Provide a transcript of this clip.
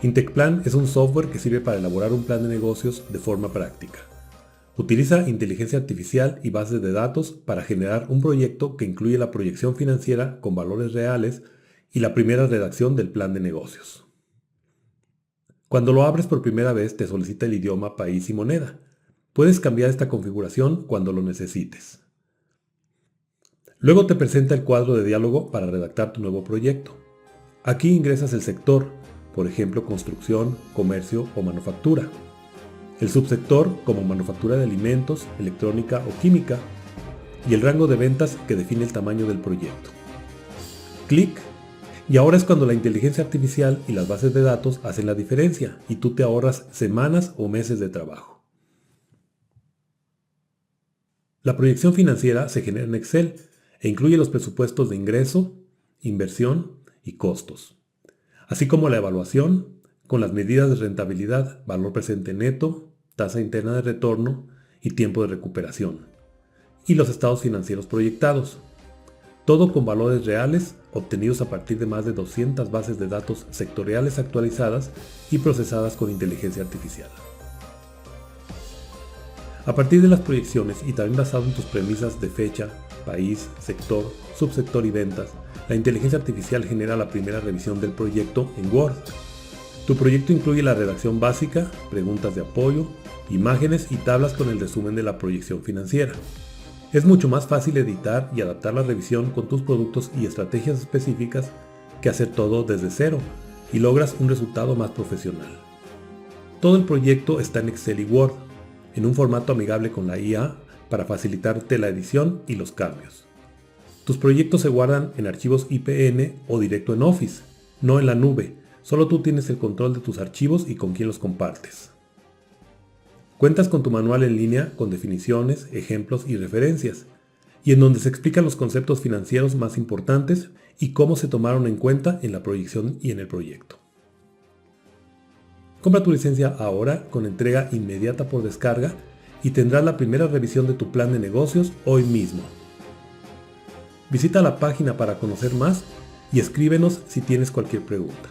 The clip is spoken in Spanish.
Intecplan es un software que sirve para elaborar un plan de negocios de forma práctica. Utiliza inteligencia artificial y bases de datos para generar un proyecto que incluye la proyección financiera con valores reales y la primera redacción del plan de negocios. Cuando lo abres por primera vez te solicita el idioma, país y moneda. Puedes cambiar esta configuración cuando lo necesites. Luego te presenta el cuadro de diálogo para redactar tu nuevo proyecto. Aquí ingresas el sector, por ejemplo construcción, comercio o manufactura. El subsector como manufactura de alimentos, electrónica o química. Y el rango de ventas que define el tamaño del proyecto. Clic. Y ahora es cuando la inteligencia artificial y las bases de datos hacen la diferencia y tú te ahorras semanas o meses de trabajo. La proyección financiera se genera en Excel e incluye los presupuestos de ingreso, inversión y costos, así como la evaluación con las medidas de rentabilidad, valor presente neto, tasa interna de retorno y tiempo de recuperación, y los estados financieros proyectados. Todo con valores reales obtenidos a partir de más de 200 bases de datos sectoriales actualizadas y procesadas con inteligencia artificial. A partir de las proyecciones y también basado en tus premisas de fecha, país, sector, subsector y ventas, la inteligencia artificial genera la primera revisión del proyecto en Word. Tu proyecto incluye la redacción básica, preguntas de apoyo, imágenes y tablas con el resumen de la proyección financiera. Es mucho más fácil editar y adaptar la revisión con tus productos y estrategias específicas que hacer todo desde cero y logras un resultado más profesional. Todo el proyecto está en Excel y Word, en un formato amigable con la IA para facilitarte la edición y los cambios. Tus proyectos se guardan en archivos IPN o directo en Office, no en la nube, solo tú tienes el control de tus archivos y con quién los compartes. Cuentas con tu manual en línea con definiciones, ejemplos y referencias, y en donde se explican los conceptos financieros más importantes y cómo se tomaron en cuenta en la proyección y en el proyecto. Compra tu licencia ahora con entrega inmediata por descarga y tendrás la primera revisión de tu plan de negocios hoy mismo. Visita la página para conocer más y escríbenos si tienes cualquier pregunta.